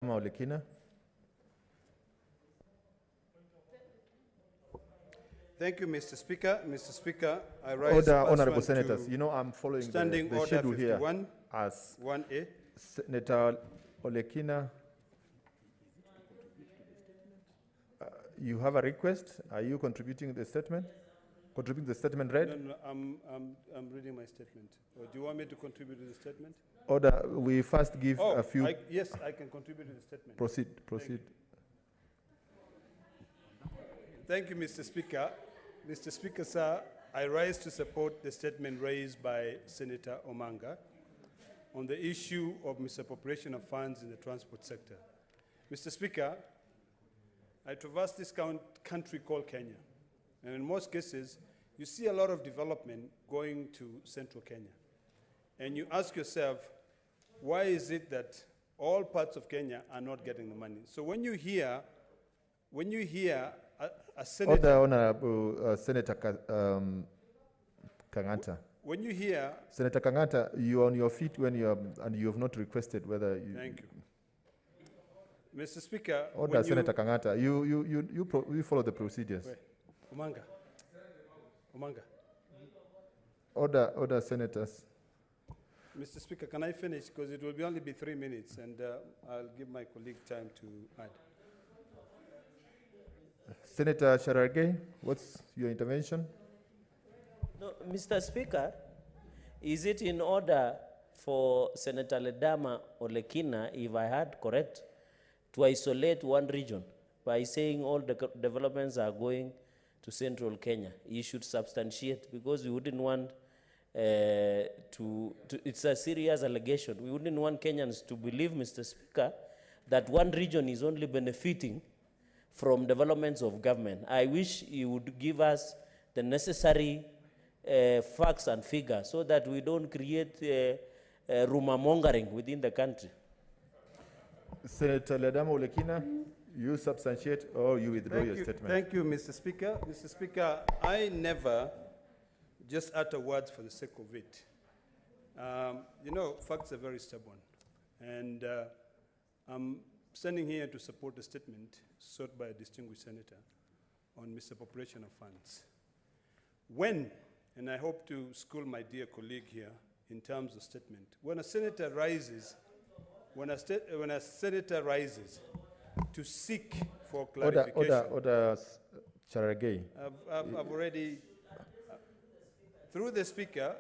Olekina. Thank you, Mr. Speaker. Mr. Speaker, I rise Order, pursuant honorable to senators. You know I'm following Standing the Order schedule here 51, as 1A. Senator Olekina. You have a request. Are you contributing the statement? Contributing the statement read? No, I'm reading my statement. Or do you want me to contribute to the statement? Order. We first give Oh, a few. yes, I can contribute to the statement. Proceed. Thank you, Mr. Speaker. Mr. Speaker, sir, I rise to support the statement raised by Senator Omanga on the issue of misappropriation of funds in the transport sector. Mr. Speaker, I traverse this country called Kenya, and in most cases, you see a lot of development going to central Kenya. And you ask yourself, why is it that all parts of Kenya are not getting the money? So when you hear a senator... Order, Honorable Senator Kangata. When you hear... Senator Kangata, you're on your feet when you and you have not requested whether you... Thank you. Mr. Speaker... Order, Senator Kangata. You follow the procedures. Wait. Omanga. Order, senators. Mr. Speaker, can I finish? Because it will only be 3 minutes, and I'll give my colleague time to add. Senator Sharargei, what's your intervention? No, Mr. Speaker, is it in order for Senator Ledama Olekina, if I heard correct, to isolate one region by saying all the developments are going to central Kenya? He should substantiate, because we wouldn't want it's a serious allegation. We wouldn't want Kenyans to believe, Mr. Speaker, that one region is only benefiting from developments of government. I wish you would give us the necessary facts and figures so that we don't create rumor mongering within the country. Senator Ledama Olekina, you substantiate or you withdraw your statement. Thank you, Mr. Speaker. Mr. Speaker, I never just utter words for the sake of it. You know, facts are very stubborn. And I'm standing here to support the statement sought by a distinguished senator on misappropriation of funds. When, and I hope to school my dear colleague here in terms of statement, when a senator rises, to seek for clarification. Order, Charagay. I've already, through the speaker.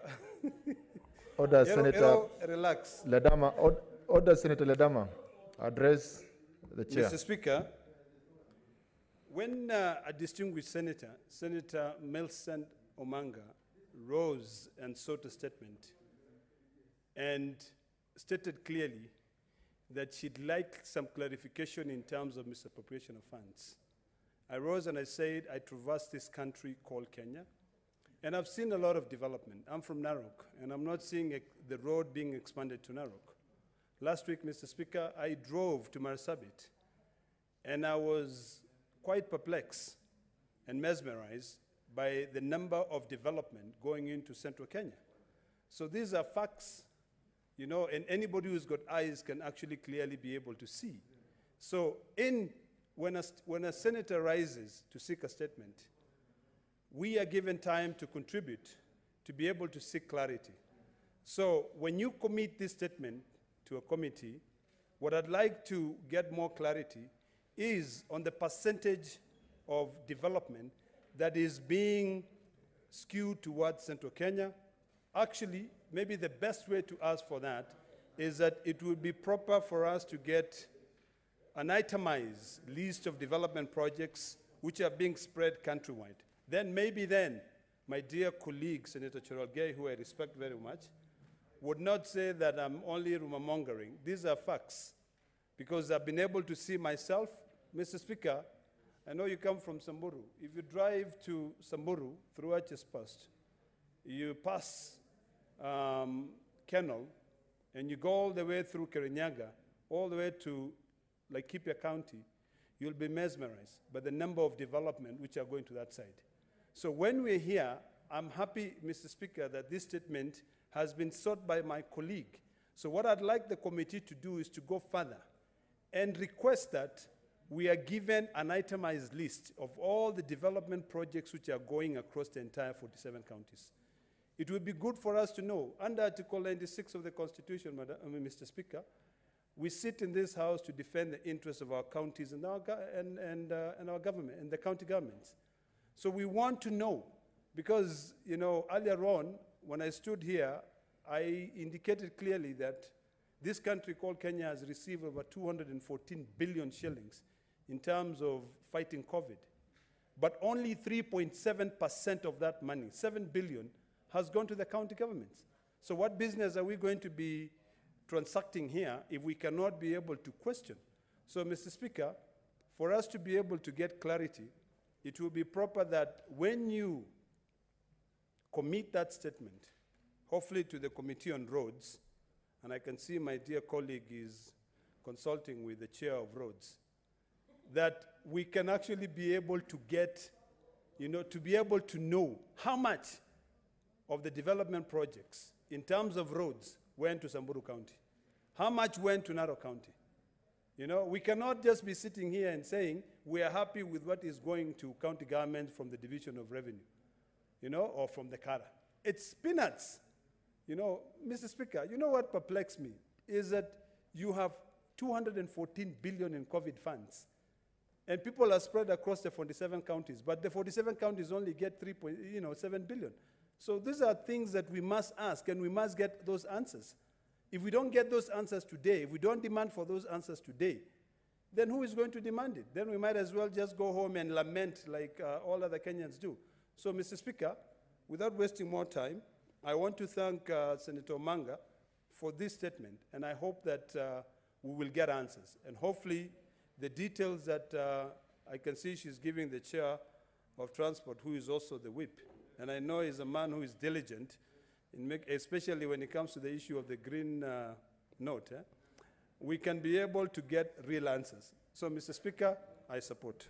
Order, Senator. Relax. Ledama, order, Senator Ledama. Address the chair. Mr. Speaker, when a distinguished senator, Senator Millicent Omanga, rose and sought a statement and stated clearly that she'd like some clarification in terms of misappropriation of funds, I rose and I said, I traverse this country called Kenya, and I've seen a lot of development. I'm from Narok, and I'm not seeing the road being expanded to Narok. Last week, Mr. Speaker, I drove to Marsabit, and I was quite perplexed and mesmerized by the number of development going into central Kenya. So these are facts, you know, and anybody who's got eyes can actually clearly be able to see. So when a senator rises to seek a statement, we are given time to contribute, to be able to seek clarity. So when you commit this statement to a committee, what I'd like to get more clarity is on the percentage of development that is being skewed towards central Kenya. Actually, maybe the best way to ask for that is that it would be proper for us to get an itemized list of development projects which are being spread countrywide. Then maybe then, my dear colleague, Senator Cherargei, who I respect very much, would not say that I'm only rumor mongering. These are facts, because I've been able to see myself. Mr. Speaker, I know you come from Samburu. If you drive to Samburu through HS Post, you pass Kennel, and you go all the way through Kirinyaga, all the way to Laikipia County, you'll be mesmerized by the number of development which are going to that side. So when we're here, I'm happy, Mr. Speaker, that this statement has been sought by my colleague. So what I'd like the committee to do is to go further and request that we are given an itemized list of all the development projects which are going across the entire 47 counties. It would be good for us to know, under Article 96 of the Constitution, Mr. Speaker, we sit in this House to defend the interests of our counties and our, our government, and the county governments. So we want to know, because, you know, earlier on, when I stood here, I indicated clearly that this country called Kenya has received over 214 billion shillings in terms of fighting COVID. But only 3.7% of that money, 7 billion, has gone to the county governments. So what business are we going to be transacting here if we cannot be able to question? So, Mr. Speaker, for us to be able to get clarity, it will be proper that when you commit that statement, hopefully to the Committee on Roads, and I can see my dear colleague is consulting with the Chair of Roads, that we can actually be able to get, you know, to be able to know how much of the development projects in terms of roads went to Samburu County, how much went to Narok County. You know, we cannot just be sitting here and saying we are happy with what is going to county government from the Division of Revenue, you know, or from the KERRA. It's peanuts. You know, Mr. Speaker, you know what perplexes me is that you have 214 billion in COVID funds, and people are spread across the 47 counties, but the 47 counties only get 7 billion. So these are things that we must ask, and we must get those answers. If we don't get those answers today, if we don't demand for those answers today, then who is going to demand it? Then we might as well just go home and lament like all other Kenyans do. So, Mr. Speaker, without wasting more time, I want to thank Senator Omanga for this statement, and I hope that we will get answers. And hopefully, the details that I can see she's giving the Chair of Transport, who is also the whip, and I know he's a man who is diligent, especially when it comes to the issue of the green note, we can be able to get real answers. So, Mr. Speaker, I support.